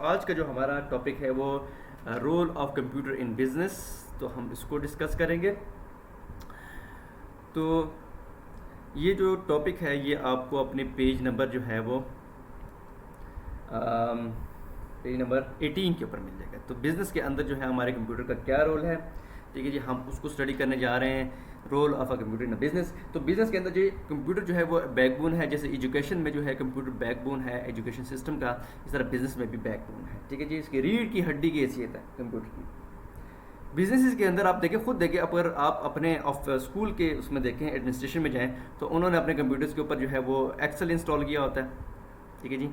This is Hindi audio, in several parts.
आज का जो हमारा टॉपिक है वो role of computer in business, तो हम इसको डिस्कस करेंगे। तो ये जो टॉपिक है ये आपको अपने पेज नंबर जो है वो पेज नंबर 18 के ऊपर मिल जाएगा। तो बिज़नेस के अंदर जो है हमारे कंप्यूटर का क्या रोल है, ठीक है जी, हम उसको स्टडी करने जा रहे हैं, role of a computer in a business. तो बिजनेस के अंदर जो कंप्यूटर जो है वो बैकबोन है, जैसे एजुकेशन में जो है कंप्यूटर बैकबोन है एजुकेशन सिस्टम का, इस तरह बिजनेस में भी बैकबोन है, ठीक है जी। इसकी रीढ़ की हड्डी की हैसियत है कंप्यूटर की। बिजनेस के अंदर आप देखें, खुद देखें, अगर आप अपने स्कूल के उसमें देखें, एडमिनिस्ट्रेशन में जाएं, तो उन्होंने अपने कंप्यूटर्स के ऊपर जो है वो एक्सेल इंस्टॉल किया होता है, ठीक है जी।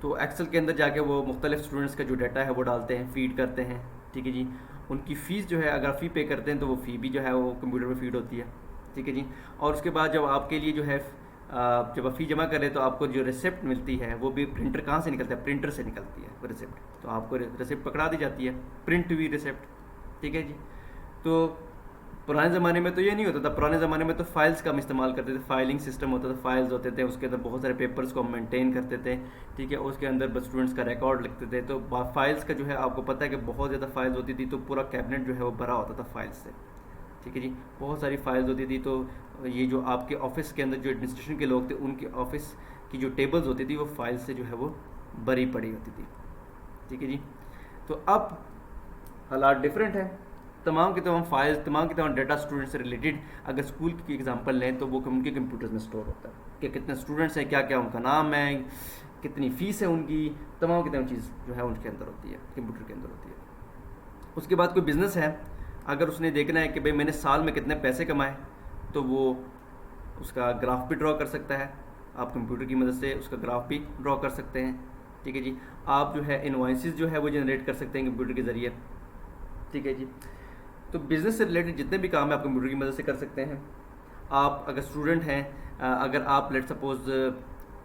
तो एक्सेल के अंदर जाके वो मुख्तलिफ स्टूडेंट्स का जो डाटा है वो डालते हैं, फीड करते हैं, ठीक है जी। उनकी फ़ीस जो है, अगर फ़ी पे करते हैं तो वो फ़ी भी जो है वो कंप्यूटर में फीड होती है, ठीक है जी। और उसके बाद जब आपके लिए जो है जब आप फ़ी जमा करें तो आपको जो रिसिप्ट मिलती है वो भी प्रिंटर कहाँ से निकलता है, प्रिंटर से निकलती है वो रिसिप्ट। तो आपको रिसिप्ट पकड़ा दी जाती है, प्रिंट हुई रिसिप्ट, ठीक है जी। तो पुराने ज़माने में तो ये नहीं होता था। पुराने ज़माने में तो फाइल्स का हम इस्तेमाल करते थे, फाइलिंग सिस्टम होता था, फाइल्स होते थे, उसके अंदर बहुत सारे पेपर्स को हम मेंटेन करते थे, ठीक है। उसके अंदर बस स्टूडेंट्स का रिकॉर्ड लिखते थे। तो फाइल्स का जो है आपको पता है कि बहुत ज़्यादा फाइल्स होती थी, तो पूरा कैबिनेट जो है वो भरा होता था फाइल्स से, ठीक है जी। बहुत सारी फाइल्स होती थी। तो ये जो आपके ऑफिस के अंदर जो एडमिनिस्ट्रेशन के लोग थे, उनके ऑफिस की जो टेबल्स होती थी वो फाइल्स से जो है वो भरी पड़ी होती थी, ठीक है जी। तो अब हालात डिफरेंट है। तमाम के तमाम फाइल्स, तमाम के तमाम डाटा स्टूडेंट से रिलेटेड अगर स्कूल की एग्जांपल लें तो वो उनके कंप्यूटर्स में स्टोर होता है कि कितने स्टूडेंट्स हैं, क्या क्या उनका नाम है, कितनी फ़ीस है उनकी, तमाम की तमाम चीज़ जो है उनके अंदर होती है, कंप्यूटर के अंदर होती है। उसके बाद कोई बिज़नेस है, अगर उसने देखना है कि भाई मैंने साल में कितने पैसे कमाए, तो वो उसका ग्राफ भी ड्रॉ कर सकता है। आप कंप्यूटर की मदद से उसका ग्राफ भी ड्रॉ कर सकते हैं, ठीक है जी। आप जो है इनवॉइसेस जो है वो जनरेट कर सकते हैं कंप्यूटर के ज़रिए, ठीक है जी। तो बिज़नेस से रिलेटेड जितने भी काम है आप कंप्यूटर की मदद से कर सकते हैं। आप अगर स्टूडेंट हैं, अगर आप लेट सपोज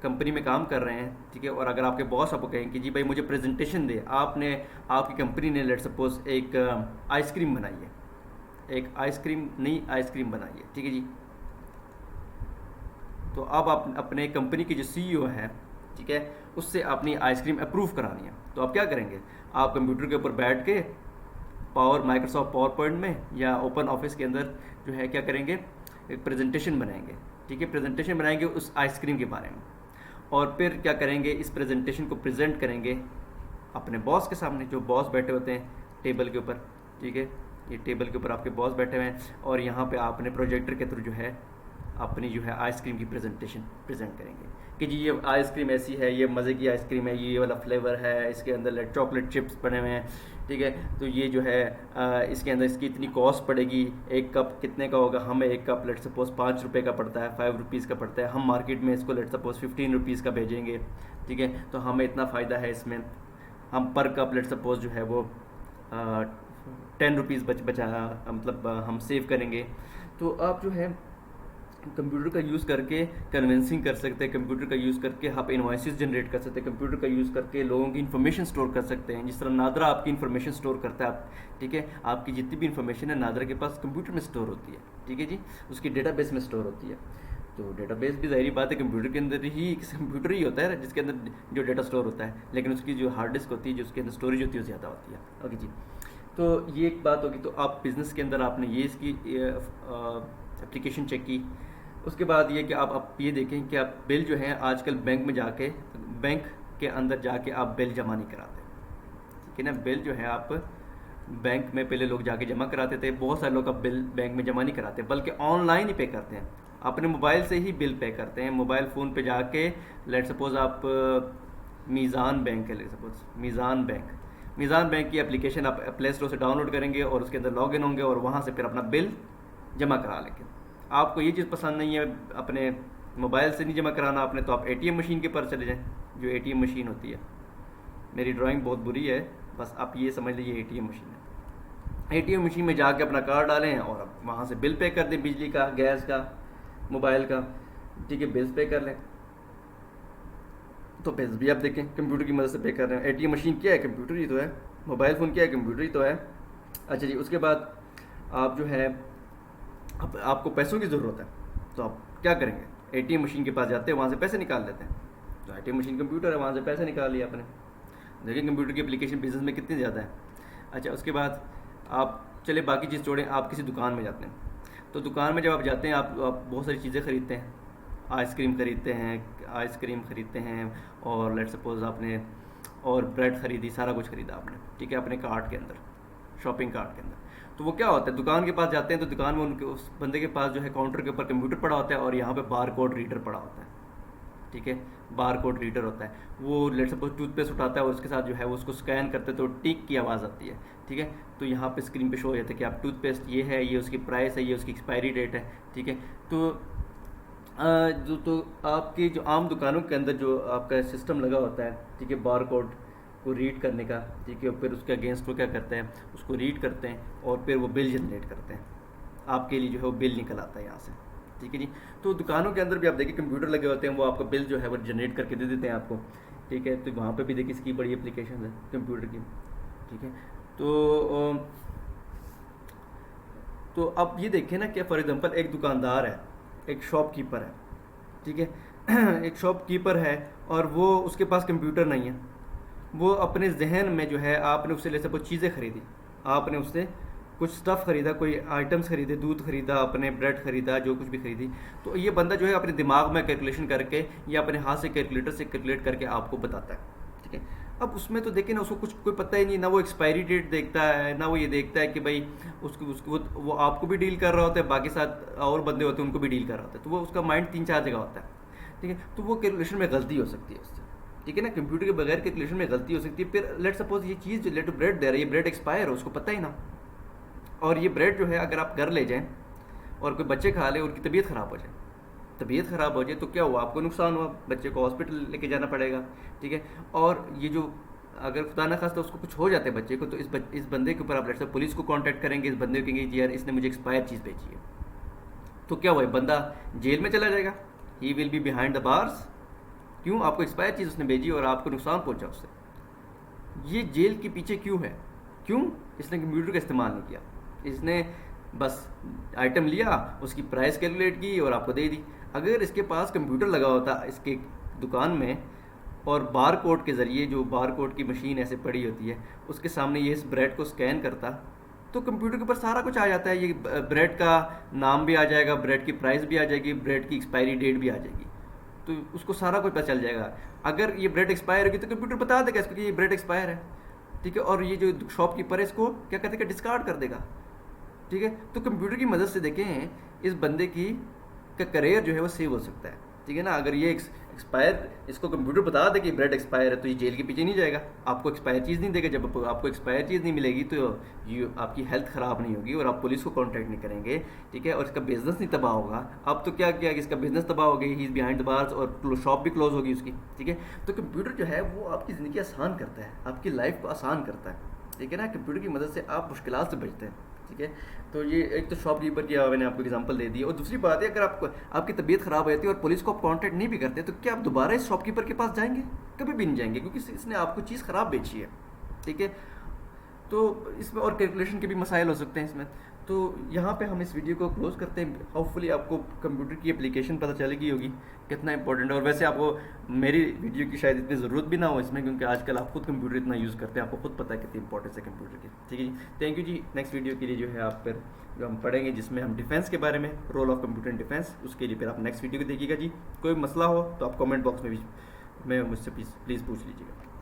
कंपनी में काम कर रहे हैं, ठीक है, और अगर आपके बॉस आपको कहें कि जी भाई मुझे प्रेजेंटेशन दे, आपने आपकी कंपनी ने लेट सपोज एक आइसक्रीम बनाई है, एक आइसक्रीम नई आइसक्रीम बनाई है, ठीक है जी। तो अब आप अपने कंपनी की जो सीईओ है, ठीक है, उससे अपनी आइसक्रीम अप्रूव करानी है। तो आप क्या करेंगे, आप कंप्यूटर के ऊपर बैठ के माइक्रोसॉफ्ट पावर पॉइंट में या ओपन ऑफिस के अंदर जो है क्या करेंगे, एक प्रेजेंटेशन बनाएंगे, ठीक है। प्रेजेंटेशन बनाएंगे उस आइसक्रीम के बारे में, और फिर क्या करेंगे, इस प्रेजेंटेशन को प्रेजेंट करेंगे अपने बॉस के सामने, जो बॉस बैठे होते हैं टेबल के ऊपर, ठीक है। ये टेबल के ऊपर आपके बॉस बैठे हुए हैं, और यहाँ पे आपने प्रोजेक्टर के थ्रू जो है अपनी जो है आइसक्रीम की प्रेजेंटेशन प्रेजेंट करेंगे कि जी ये आइसक्रीम ऐसी है, ये मज़े की आइसक्रीम है, ये वाला फ्लेवर है, इसके अंदर चॉकलेट चिप्स बने हुए हैं, ठीक है। तो ये जो है इसके अंदर इसकी इतनी कॉस्ट पड़ेगी, एक कप कितने का होगा, हमें एक कप लेट सपोज 5 रुपये का पड़ता है, 5 रुपीज़ का पड़ता है, हम मार्केट में इसको लेट सपोज 15 रुपीज़ का भेजेंगे, ठीक है। तो हमें इतना फ़ायदा है इसमें, हम पर कप लेट सपोज जो है वो 10 रुपीज़ बचा मतलब हम सेव करेंगे। तो आप जो है कंप्यूटर का यूज़ करके कन्विंसिंग कर सकते हैं, कंप्यूटर का यूज़ करके आप इन्वाइसेस जनरेट कर सकते हैं, कंप्यूटर का यूज़ करके लोगों की इन्फॉर्मेशन स्टोर कर सकते हैं। जिस तरह नादरा आपकी इन्फॉर्मेशन स्टोर करता है, आप, ठीक है, आपकी जितनी भी इन्फॉर्मेशन है नादरा के पास कंप्यूटर में स्टोर होती है, ठीक है जी, उसकी डेटाबेस में स्टोर होती है। तो डेटाबेस भी ज़ाहिर बात है कंप्यूटर के अंदर ही, कंप्यूटर ही होता है जिसके अंदर जो डेटा स्टोर होता है, लेकिन उसकी जो हार्ड डिस्क होती है, जो उसके अंदर स्टोरेज होती है, वो ज़्यादा होती है। ओके जी, तो ये एक बात होगी। तो आप बिज़नेस के अंदर आपने ये इसकी एप्लीकेशन चेक की। उसके बाद ये कि आप ये देखें कि आप बिल जो है आजकल बैंक में जाके, बैंक के अंदर जाके आप बिल जमा नहीं कराते, ठीक है ना। बिल जो है आप बैंक में पहले लोग जाके जमा कराते थे, बहुत सारे लोग अब बिल बैंक में जमा नहीं कराते, बल्कि ऑनलाइन ही पे करते हैं, अपने मोबाइल से ही बिल पे करते हैं। मोबाइल फ़ोन पे जाके लेट सपोज आप मीज़ान बैंक है, लेट सपोज मीज़ान बैंक की एप्लीकेशन आप प्ले स्टोर से डाउनलोड करेंगे और उसके अंदर लॉगिन होंगे और वहाँ से फिर अपना बिल जमा करा लेंगे। आपको ये चीज़ पसंद नहीं है, अपने मोबाइल से नहीं जमा कराना आपने, तो आप एटीएम मशीन के पास चले जाएं, जो एटीएम मशीन होती है। मेरी ड्राइंग बहुत बुरी है, बस आप ये समझ लीजिए एटीएम मशीन है। एटीएम मशीन में जाके अपना कार्ड डालें और अब वहाँ से बिल पे कर दें, बिजली का, गैस का, मोबाइल का, ठीक है, बिल्स पे कर लें। तो बिल्स भी आप देखें कंप्यूटर की मदद से पे कर रहे हैं। एटीएम मशीन क्या है, कंप्यूटर ही तो है। मोबाइल फ़ोन क्या है, कंप्यूटर ही तो है। अच्छा जी, उसके बाद आप जो है आपको पैसों की ज़रूरत है, तो आप क्या करेंगे, एटीएम मशीन के पास जाते हैं, वहाँ से पैसे निकाल लेते हैं। तो एटीएम मशीन कंप्यूटर है, वहाँ से पैसे निकाल लिया आपने। देखिए कंप्यूटर की एप्लीकेशन बिजनेस में कितनी ज़्यादा है। अच्छा, उसके बाद आप चले बाकी चीज़ छोड़ें, आप किसी दुकान में जाते हैं। तो दुकान में जब आप जाते हैं, आप बहुत सारी चीज़ें ख़रीदते हैं। आइसक्रीम ख़रीदते हैं और लेट सपोज आपने और ब्रेड ख़रीदी, सारा कुछ ख़रीदा आपने, ठीक है, अपने कार्ट के अंदर, शॉपिंग कार्ट के अंदर। तो वो क्या होता है, दुकान के पास जाते हैं तो दुकान में उनके उस बंदे के पास जो है काउंटर के ऊपर कंप्यूटर पड़ा होता है और यहाँ पे बार कोड रीडर पड़ा होता है, ठीक है, बार कोड रीडर होता है। वो लेट सपोज टूथपेस्ट उठाता है और उसके साथ जो है वो उसको स्कैन करते हैं तो टिक की आवाज़ आती है, ठीक है। तो यहाँ पे स्क्रीन पे शो हो जाता है कि आप टूथपेस्ट ये है, ये उसकी प्राइस है, ये उसकी एक्सपायरी डेट है, ठीक है। तो आपकी जो आम दुकानों के अंदर जो आपका सिस्टम लगा होता है, ठीक है, बार कोड को रीड करने का, ठीक है, फिर उसके अगेंस्ट वो क्या करते हैं, उसको रीड करते हैं और फिर वो बिल जनरेट करते हैं आपके लिए, जो है वो बिल निकल आता है यहाँ से, ठीक है जी। तो दुकानों के अंदर भी आप देखिए कंप्यूटर लगे होते हैं, वो आपका बिल जो है वो जनरेट करके दे देते हैं आपको, ठीक है। तो वहाँ पे भी देखिए इसकी बड़ी एप्लीकेशन है कंप्यूटर की, ठीक है। तो अब ये देखें ना कि फॉर एग्जांपल एक दुकानदार है, एक शॉपकीपर है, ठीक है एक शॉपकीपर है और वो उसके पास कंप्यूटर नहीं है। वो अपने जहन में जो है, आपने उससे ले सपोज चीज़ें खरीदी, आपने उससे कुछ स्टफ़ ख़रीदा, कोई आइटम्स खरीदे, दूध खरीदा, अपने ब्रेड खरीदा, जो कुछ भी खरीदी, तो ये बंदा जो है अपने दिमाग में कैलकुलेशन करके या अपने हाथ से कैलकुलेटर से कैलकुलेट करके आपको बताता है, ठीक है। अब उसमें तो देखिए ना, उसको कुछ कोई पता ही नहीं, ना वो एक्सपायरी डेट देखता है, ना वो ये देखता है कि भाई उसको वो आपको भी डील कर रहा होता है, बाकी साथ और बंदे होते हैं उनको भी डील कर रहा होता है, तो वो उसका माइंड 3-4 जगह होता है, ठीक है। तो वो कैलकुलेशन में गलती हो सकती है उससे, ठीक है ना, कंप्यूटर के बगैर कैलकुलेशन में गलती हो सकती है। फिर लेट सपोज ये चीज़ जो लेट ब्रेड दे रहा है, ये ब्रेड एक्सपायर हो, उसको पता ही ना, और ये ब्रेड जो है अगर आप घर ले जाएं और कोई बच्चे खा ले, उनकी तबीयत ख़राब हो जाए, तो क्या हुआ, आपको नुकसान हुआ, बच्चे को हॉस्पिटल लेके जाना पड़ेगा, ठीक है। और ये जो अगर खुदा ना खास्ता उसको कुछ हो जाता है बच्चे को, तो इस बंदे के ऊपर आप लेट सपोज पुलिस को कांटेक्ट करेंगे, इस बंदे को कहेंगे यार इसने मुझे एक्सपायर चीज़ भेजी है, तो क्या हुआ, बंदा जेल में चला जाएगा, he will be behind the bars. क्यों, आपको एक्सपायर चीज़ उसने भेजी और आपको नुकसान पहुंचा उससे। ये जेल के पीछे क्यों है, क्यों, इसने कंप्यूटर का इस्तेमाल नहीं किया, इसने बस आइटम लिया, उसकी प्राइस कैलकुलेट की और आपको दे दी। अगर इसके पास कंप्यूटर लगा होता इसके दुकान में और बार कोड के ज़रिए, जो बार कोड की मशीन ऐसे पड़ी होती है, उसके सामने ये इस ब्रेड को स्कैन करता, तो कंप्यूटर के ऊपर सारा कुछ आ जाता है, ये ब्रेड का नाम भी आ जाएगा, ब्रेड की प्राइस भी आ जाएगी, ब्रेड की एक्सपायरी डेट भी आ जाएगी, तो उसको सारा कुछ पता चल जाएगा। अगर ये ब्रेड एक्सपायर होगी तो कंप्यूटर बता देगा इसको कि ये ब्रेड एक्सपायर है, ठीक है, और ये जो शॉपकीपर है इसको क्या कर देगा, डिस्कार्ड कर देगा, ठीक है। तो कंप्यूटर की मदद से देखें इस बंदे की का करियर जो है वो सेव हो सकता है, ठीक है ना। अगर ये एक्सपायर इसको कंप्यूटर बता दे कि ब्रेड एक्सपायर है, तो ये जेल के पीछे नहीं जाएगा, आपको एक्सपायर चीज़ नहीं देगा। जब आपको एक्सपायर चीज़ नहीं मिलेगी तो ये आपकी हेल्थ ख़राब नहीं होगी और आप पुलिस को कॉन्टैक्ट नहीं करेंगे, ठीक है, और इसका बिजनेस नहीं तबाह होगा। अब तो क्या किया कि इसका बिजनेस तबाह हो गई, he is behind the bars और शॉप भी क्लोज होगी उसकी, ठीक है। तो कंप्यूटर जो है वो आपकी ज़िंदगी आसान करता है, आपकी लाइफ को आसान करता है, ठीक है ना। कंप्यूटर की मदद से आप मुश्किलात से बचते हैं, ठीक है। तो ये एक तो शॉपकीपर की मैंने आपको एग्जांपल दे दी, और दूसरी बात है अगर आपकी तबीयत ख़राब हो जाती है और पुलिस को आप कांटेक्ट नहीं भी करते, तो क्या आप दोबारा इस शॉपकीपर के पास जाएंगे? कभी भी नहीं जाएंगे, क्योंकि इसने आपको चीज़ ख़राब बेची है, ठीक है। तो इसमें और कैलकुलेशन के भी मसाइल हो सकते हैं इसमें। तो यहाँ पे हम इस वीडियो को क्लोज करते हैं। होपफुली आपको कंप्यूटर की एप्लीकेशन पता चलेगी होगी कितना इंपॉर्टेंट है, और वैसे आपको मेरी वीडियो की शायद इतनी ज़रूरत भी ना हो इसमें, क्योंकि आजकल आप खुद कंप्यूटर इतना यूज़ करते हैं, आपको खुद पता है कितनी इंपॉर्टेंस है कंप्यूटर की, ठीक है जी। थैंक यू जी। नेक्स्ट वीडियो के लिए जो है आप फिर जो हम पढ़ेंगे, जिसमें हम डिफेंस के बारे में, role of computer in defence, उसके लिए फिर आप नेक्स्ट वीडियो को देखिएगा जी। कोई मसला हो तो आप कमेंट बॉक्स में भी मुझसे प्लीज़ पूछ लीजिएगा।